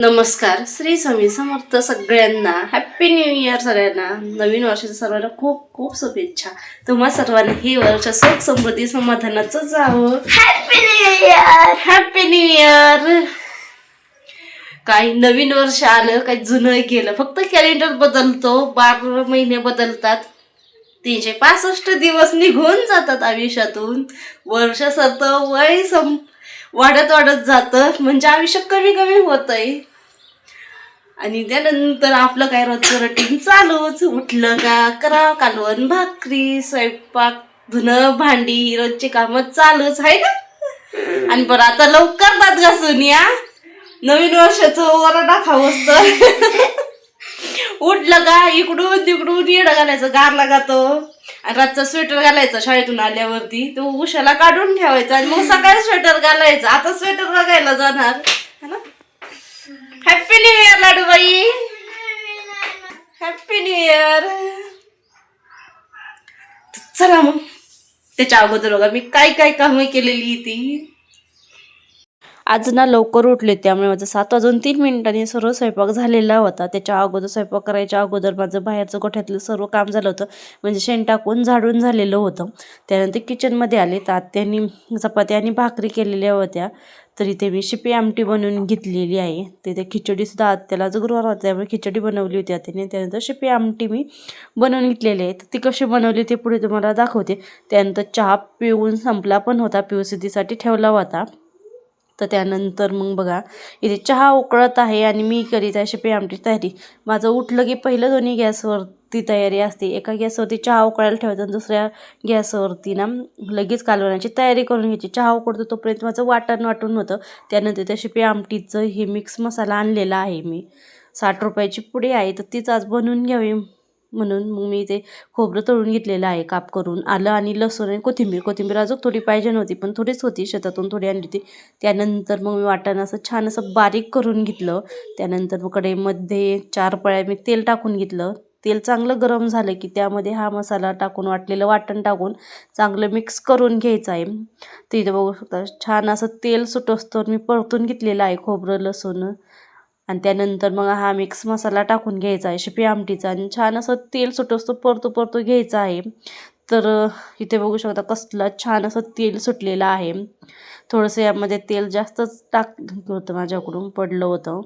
नमस्कार. श्री स्वामी समर्थ. सगळ्यांना happy new year. सगळ्यांना नवीन वर्षाच्या सर्वांना खूप खूप शुभेच्छा. तुम्हा सर्वांना हे वर्ष सुख समृद्धी समाधानाचं जावं. Happy new year. Happy new year. काही नवीन वर्ष आलं, काही जुनं गेलं. फक्त कॅलेंडर बदलतो, 12 महिने बदलतात, 365 दिवस निघून जातात आयुष्यातून. वर्ष सरतं, वय वाढत वाढत जातं, म्हणजे आयुष्य कमी कमी होतंय. आणि त्यानंतर आपलं काय रोजचं रुटीन चालूच. उठलं का करा कालवण भाकरी, स्वयंपाक, धुणं भांडी, रोजची कामं चालूच आहे ना. आणि पण आता लवकर दात घासून या, नवीन वर्षाचं वरडा खावं असतं. उठलं का इकडून तिकडून येडं घालायचं, गारला गातो. आणि रातचा स्वेटर घालायचा शाळेतून आल्यावरती, तो उशाला काढून ठेवायचा आणि मग सकाळी स्वेटर घालायचं. आता स्वेटर बघायला जाणार है ना. Happy new year Ladubai. Happy new year. चला मग त्याच्या अगोदर बघा मी काय काय कामं केलेली ती. आज ना लवकर उठले, त्यामुळे माझं 7 वाजून 3 मिनिटांनी सर्व स्वयंपाक झालेला होता. त्याच्या अगोदर स्वयंपाक करायच्या अगोदर माझं बाहेरचं गोठ्यातलं सर्व काम झालं होतं, म्हणजे शेण टाकून झाडून झालेलं होतं. त्यानंतर किचनमध्ये आले तर आत्यानी चपात्या आणि भाकरी केलेल्या होत्या, तर इथे मी शिपी आमटी बनवून घेतलेली आहे. तिथे खिचडीसुद्धा आत्याला आज गुरुवार होता त्यामुळे खिचडी बनवली होती आत्याने. त्यानंतर शिपी आमटी मी बनवून घेतलेली आहे. तर ती कशी बनवली ते पुढे तुम्हाला दाखवते. त्यानंतर चहा पिऊन संपला पण होता, पिऊसिद्धीसाठी ठेवला होता. तर त्यानंतर मग बघा इथे चहा उकळत आहे आणि मी करीत आहे शिपी आमटी तयारी. माझं उठलं की पहिलं दोन्ही गॅसवरती तयारी असते. एका गॅसवरती चहा उकळायला ठेवायचं आणि दुसऱ्या गॅसवरती ना लगेच कालवण्याची तयारी करून घ्यायची. चहा उकळतो तोपर्यंत माझं वाटण वाटून होतं. त्यानंतर त्या शिपी आमटीचं हे मिक्स मसाला आणलेला आहे मी. 60 रुपयाची पुडी आहे, तर तीच आज बनवून घ्यावी म्हणून मग मी ते खोबरं तळून घेतलेलं आहे काप करून. आलं आणि लसूण आणि कोथिंबीर अजून थोडी पाहिजे नव्हती पण थोडीच होती, शेतातून थोडी आणली होती. त्यानंतर मग मी वाटण असं छान असं बारीक करून घेतलं. त्यानंतर मग कढईमध्ये 4 पळ्या मी तेल टाकून घेतलं. तेल चांगलं गरम झालं की त्यामध्ये हा मसाला टाकून, वाटलेलं वाटण टाकून चांगलं मिक्स करून घ्यायचं आहे. तर इथे बघू शकता छान असं तेल सुटोस्तोवर मी परतून घेतलेलं आहे खोबरं लसूण. आणि त्यानंतर मग हा मिक्स मसाला टाकून घ्यायचा आहे शिपी आमटीचा आणि छान असं तेल सुटोस्तो परतू घ्यायचं आहे. तर इथे बघू शकता कसलं छान असं तेल सुटलेलं आहे. थोडंसं यामध्ये तेल जास्तच टाकलं होतं, माझ्याकडून पडलं होतं.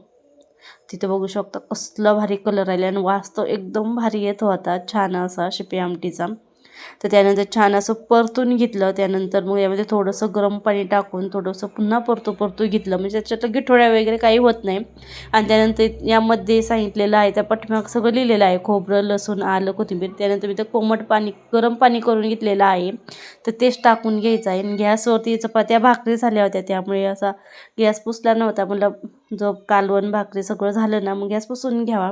तिथे बघू शकता कसलं भारी कलर आले आणि वास तो एकदम भारी येत होता छान असा शिपी आमटीचा. तर त्यानंतर छान असं परतून घेतलं. त्यानंतर मग यामध्ये थोडंसं गरम पाणी टाकून थोडंसं पुन्हा परतू घेतलं, म्हणजे त्याच्यात गिठोड्या वगैरे काही होत नाही. आणि त्यानंतर यामध्ये सांगितलेलं आहे, त्या पाठीमाग सगळं लिहिलेलं आहे, खोबरं लसूण आलं कोथिंबीर. त्यानंतर मी ते कोमट पाणी गरम पाणी करून घेतलेलं आहे, तर तेच टाकून घ्यायचं आहे. आणि गॅसवरती चपात्या भाकरी झाल्या होत्या त्यामुळे असा गॅस पुसला नव्हता. म्हणलं जो कालवण भाकरी सगळं झालं ना मग गॅस पुसून घ्यावा.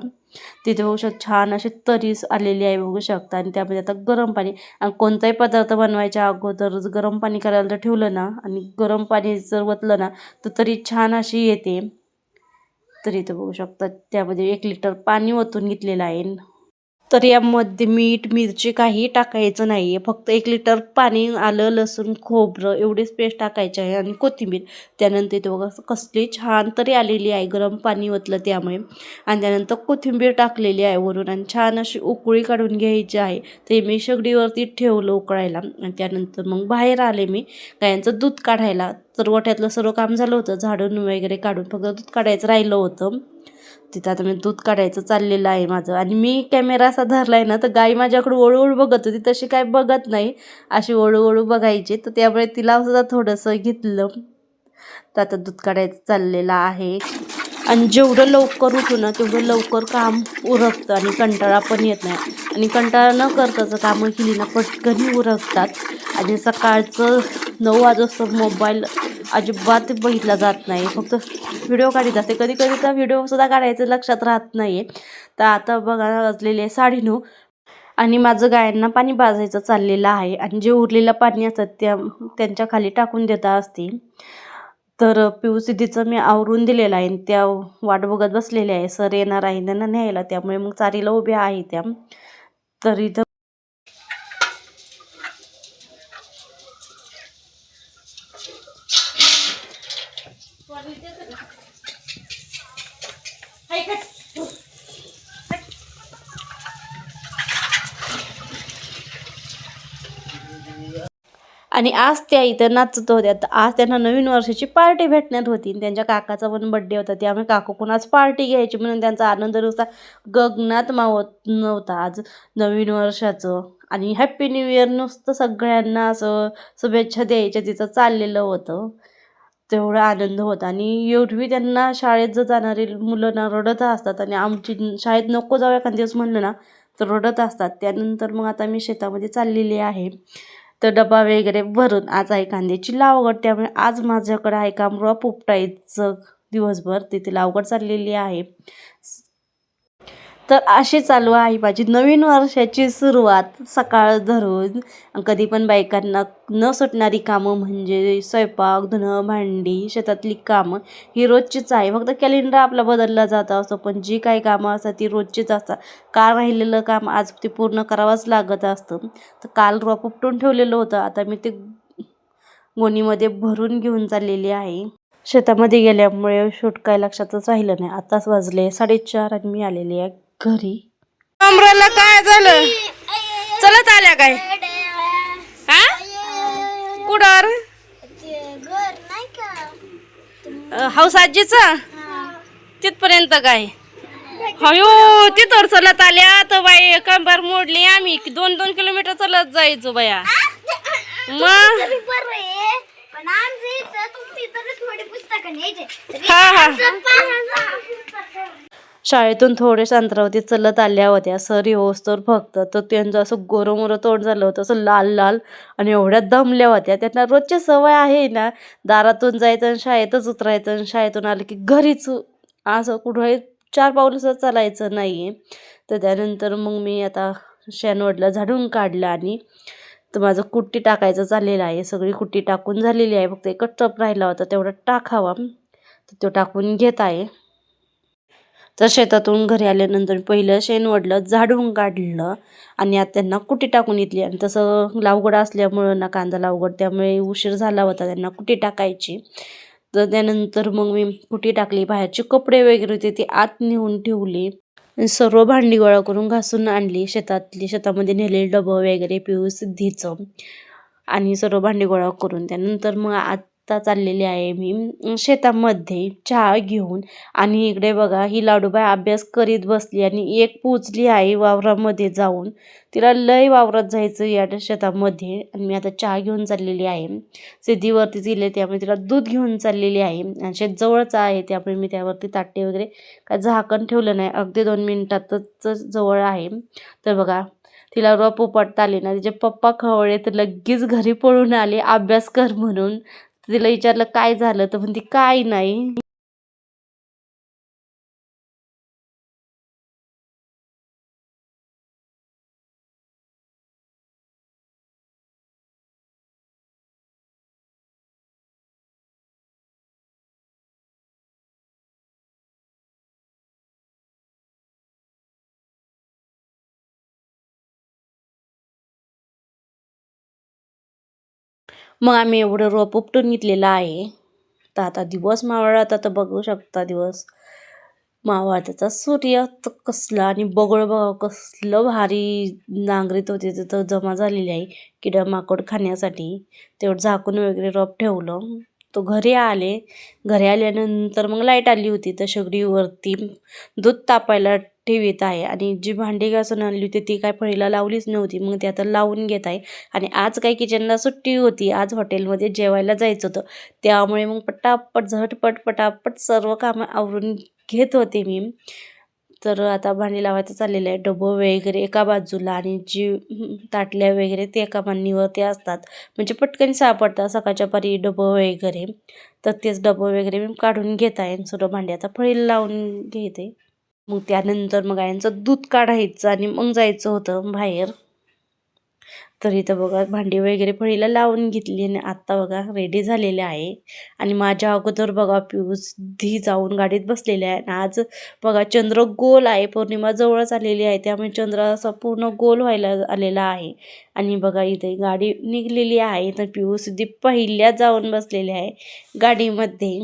तिथे बघू शकता छान अशी तरी आलेली आहे बघू शकता. आणि त्यामध्ये आता गरम पाणी, आणि कोणताही पदार्थ बनवायच्या अगोदर गरम पाणी करायला जर ठेवलं ना आणि गरम पाणी जर ओतलं ना तर तरी छान अशी येते. तर इथे बघू शकता त्यामध्ये 1 लिटर पाणी ओतून घेतलेलं आहे. तर यामध्ये मीठ मिरची काही टाकायचं नाही आहे, फक्त 1 लिटर पाणी, आलं लसूण खोबरं एवढीच पेस्ट टाकायची आहे आणि कोथिंबीर. त्यानंतर इथे बघा कसली छान तरी आलेली आहे, गरम पाणी ओतलं त्यामुळे. आणि त्यानंतर कोथिंबीर टाकलेली आहे वरून आणि छान अशी उकळी काढून घ्यायची आहे. ते मी शेगडीवरती ठेवलं उकळायला. आणि त्यानंतर मग बाहेर आले मी गायांचं दूध काढायला. तर गोठ्यातलं सर्व काम झालं होतं, झाडून वगैरे काढून फक्त दूध काढायचं राहिलं होतं. तिथं आता मी दूध काढायचं चाललेलं आहे माझं. आणि मी कॅमेरा असा धरला आहे ना तर गाई माझ्याकडे वळूवळू बघत होती, तशी काय बघत नाही, अशी वळूवळू बघायची. तर त्यामुळे तिला सुद्धा थोडंसं घेतलं. तर आता दूध काढायचं चाललेलं आहे. आणि जेवढं लवकर उठू ना तेवढं लवकर काम उरकतं आणि कंटाळा पण येत नाही. आणि कंटाळा न करताच कामं केली ना पटकन उरकतात. आणि सकाळचं 9 वाजोस्तर मोबाईल अजिबात बघितला जात नाही, फक्त व्हिडिओ काढत असते. कधी कधी तर व्हिडिओसुद्धा काढायचं लक्षात राहत नाही आहे. तर आता बघा वाजलेले 9:30 आणि माझं गायांना पाणी पाजायचं चाललेलं आहे. आणि जे उरलेलं पाणी असतं त्यांच्या खाली टाकून देता असते. तर पिऊसिद्धीचं मी आवरून दिलेलं आहे, त्या वाट बघत बसलेल्या आहे. सर येणार आहे त्यांना न्यायला, त्यामुळे मग चारीला उभ्या आहे त्या. तर इथं आणि आज त्या इथं नाचत होत्या. तर आज त्यांना नवीन वर्षाची पार्टी भेटणार होती आणि त्यांच्या काकाचा पण बड्डे होता. त्यामुळे काकू आज पार्टी घ्यायची म्हणून त्यांचा आनंद नुसता गगनात मावत नव्हता आज नवीन वर्षाचं. आणि हॅप्पी न्यू इयर नुसतं सगळ्यांना असं शुभेच्छा द्यायच्या तिचं चाललेलं होतं. तेवढा आनंद होता. आणि एवढी त्यांना शाळेत जर जाणारी मुलं ना रडत असतात आणि आमची शाळेत नको जाऊ एखाद दिवस म्हणलं ना तर रडत असतात. त्यानंतर मग आता मी शेतामध्ये चाललेली आहे. तर डबा वगैरे भरून आज आहे कांद्याची लागवड, त्यामुळे आज माझ्याकडे आहे काम रोप उपटायचं दिवसभर. तिथे लागवड चाललेली आहे. तर अशी चालू आहे माझी नवीन वर्षाची सुरुवात सकाळ धरून. कधी पण बायकांना न सुटणारी कामं म्हणजे स्वयंपाक, धुणं, भांडी, शेतातली कामं ही रोजचीच आहे. फक्त कॅलेंडर आपला बदलला जात असतो, पण जी काही कामं असतात ती रोजचीच असतात. काल राहिलेलं काम आज ते पूर्ण करावंच लागत असतं. तर काल रोप उपटून ठेवलेलं होतं, आता मी ते गोणीमध्ये भरून घेऊन चाललेली आहे. शेतामध्ये गेल्यामुळे शूट काय लक्षातच राहिलं नाही. आताच वाजले 4:30 आणि मी आलेली आहे घरी. अमराला काय झालं? चलत आल्या काय? हा कुडर हाऊस आजीचा तिथपर्यंत काय हयो तिथवर चलत आल्या तर बाई कंबर मोडली. आम्ही 2-2 किलोमीटर चलत जायचो बाया. मग शाळेतून थोडेसे अंतरावरती चलत आल्या होत्या. सर येऊस तर फक्त तर त्यांचं असं गोरंमोरं तोंड झालं होतं, असं लाल लाल. आणि एवढ्या दमल्या होत्या. त्यांना रोजची सवय आहे ना दारातून जायचं आणि शाळेतच उतरायचं आणि शाळेतून आलं की घरीच असं कुठे 4 पावलं सुद्धा चालायचं नाही आहे. तर त्यानंतर मग मी आता शेणवडलं झाडून काढलं आणि तर माझं कुट्टी टाकायचं चाललेलं आहे. सगळी कुट्टी टाकून झालेली आहे, फक्त एकच टप राहिला होता तेवढा टाकावा. तर तो टाकून घेत आहे. तर शेतातून घरी आल्यानंतर पहिलं शेण वडलं, झाडून काढलं आणि आता त्यांना कुटी टाकून घेतली. आणि तसं लावगड असल्यामुळं ना कांदा लावगड, त्यामुळे उशीर झाला होता त्यांना कुटी टाकायची. तर त्यानंतर मग मी कुटी टाकली. बाहेरचे कपडे वगैरे होते ते आत नेऊन ठेवले. सर्व भांडी गोळा करून घासून आणली. शेतामध्ये नेलेले डबं वगैरे पिऊ सिद्धीचं आणि सर्व भांडी गोळा करून त्यानंतर मग आता चाललेली आहे मी शेतामध्ये चहा घेऊन. आणि इकडे बघा ही लाडूबाई अभ्यास करीत बसली आणि एक पोचली आहे वावरामध्ये जाऊन. तिला लय वावरात जायचं या शेतामध्ये. आणि मी आता चहा घेऊन चाललेली आहे. सिद्धीवरती दिले त्यामुळे तिला दूध घेऊन चाललेली आहे. आणि शेत जवळच आहे त्यामुळे मी त्यावरती ताटे वगैरे काय झाकण ठेवलं नाही, अगदी 2 मिनिटातच जवळ आहे. तर बघा तिला रोप उपटता आले ना, तिचे पप्पा खवळे तर लगेच घरी पळून आले अभ्यास कर म्हणून. तिला विचारलं काय झालं तर म्हणते काय नाही. मग आम्ही एवढं रोप उपटून घेतलेलं आहे. तर आता दिवस मावळात, आता बघू शकता दिवस मावळताचा सूर्य तर कसला. आणि बगळ बघा कसलं भारी नांगरीत होते तिथं जमा झालेली आहे किडा माकड खाण्यासाठी. तेवढं झाकून वगैरे रोप ठेवलं. तो घरी आले. घरी आल्यानंतर मग लाईट आली होती तर शेगडीवरती दूध तापायला ठेवीत आहे. आणि जी भांडी घासून आणली होती ती काय फळीला लावलीच नव्हती, मग ती आता लावून घेत आहे. आणि आज काय किचनला सुट्टी होती, आज हॉटेलमध्ये जेवायला जायचं होतं, त्यामुळे मग पटापट झटपट पटापट सर्व कामं आवरून घेत होते मी. तर आता भांडी लावायचं चाललेलं आहे. डबं वगैरे एका बाजूला आणि जी ताटल्या वगैरे ते एका मांडणीवरती असतात, म्हणजे पटकन सापडतात सकाळच्या पारी डबं वगैरे. तर तेच डबं वगैरे मी काढून घेत आहे आणि सर्व भांडी आता फळीला लावून घेते. मग त्यानंतर मग गायांचं दूध काढायचं आणि मग जायचं होतं बाहेर. तर इथं बघा भांडी वगैरे फळीला लावून घेतली आणि आत्ता बघा रेडी झालेले आहे. आणि माझ्या अगोदर बघा पिऊस धी जाऊन गाडीत बसलेले आहे. आणि आज बघा चंद्र गोल आहे, पौर्णिमा जवळच आलेली आहे त्यामुळे चंद्र असा पूर्ण गोल व्हायला आलेला आहे. आणि बघा इथे गाडी निघलेली आहे तर पिऊस दी पहिल्या जाऊन बसलेले आहे गाडीमध्ये.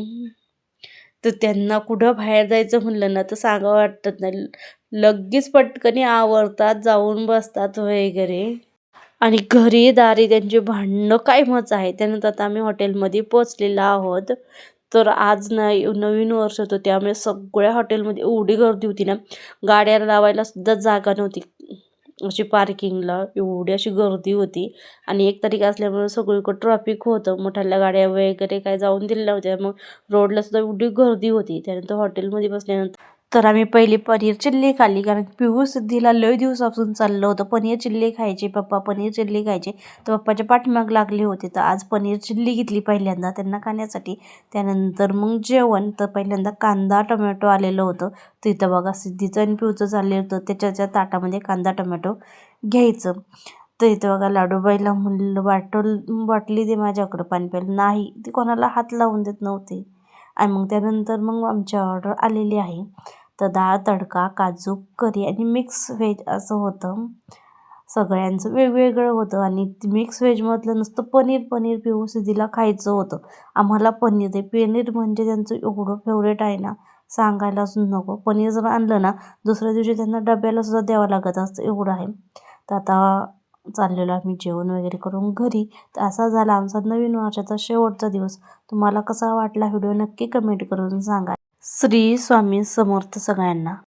तर त्यांना कुठं बाहेर जायचं म्हणलं ना तर सांगावं वाटत नाही, लगेच पटकन आवरतात जाऊन बसतात वगैरे. आणि घरी दारी त्यांची भांडणं काय मजा आहे. त्यानंतर आता आम्ही हॉटेलमध्ये पोचलेलो आहोत. तर आज नवीन वर्ष होतं त्यामुळे सगळ्या हॉटेलमध्ये एवढी गर्दी होती ना, गाड्या लावायला सुद्धा जागा नव्हती. अशी पार्किंगला एवढी अशी गर्दी होती आणि 1 तारीख असल्यामुळे सगळीकडे ट्रॅफिक होतं. मोठ्या गाड्या वगैरे काय जाऊन दिलेल्या होत्या. मग रोडला सुद्धा एवढी गर्दी होती. त्यानंतर हॉटेलमध्ये बसल्यानंतर तर आम्ही पहिली पनीर चिल्ली खाल्ली, कारण पिहू सिद्धीला लय दिवसापासून चाललं होतं पनीर चिल्ली खायची, पप्पा पनीर चिल्ली खायची. तर पप्पाच्या पाठीमाग लागले होते. तर आज पनीर चिल्ली घेतली पहिल्यांदा त्यांना खाण्यासाठी. त्यानंतर मग जेवण. तर पहिल्यांदा कांदा टोमॅटो आलेलं होतं. तिथं बघा सिद्धीचं आणि पिऊचं चाललेलं होतं. त्याच्या ताटामध्ये कांदा टोमॅटो घ्यायचं. तर इथं बघा लाडूबाईला म्हणलं बाटली दे माझ्याकडं पाणी प्यायला. नाही, ती कोणाला हात लावून देत नव्हते. आणि मग त्यानंतर मग आमची ऑर्डर आलेली आहे. तर डाळ तडका, काजू करी आणि मिक्स व्हेज असं होतं. सगळ्यांचं वेगवेगळं होतं आणि मिक्स व्हेजमधलं नुसतं पनीर पिहू सिद्धीला खायचं होतं. आम्हाला पनीर म्हणजे त्यांचं एवढं फेवरेट आहे ना, सांगायलाच नको. पनीर जर आणलं ना, दुसऱ्या दिवशी त्यांना डब्याला सुद्धा द्यावं लागत असतं, एवढं आहे. तर आता चाललेलो आम्ही जेवण वगैरे करून घरी. तर असा झाला आमचा नवीन वर्षाचा शेवटचा दिवस. तुम्हाला कसा वाटला व्हिडिओ नक्की कमेंट करून सांगा. श्री स्वामी समर्थ सगळ्यांना.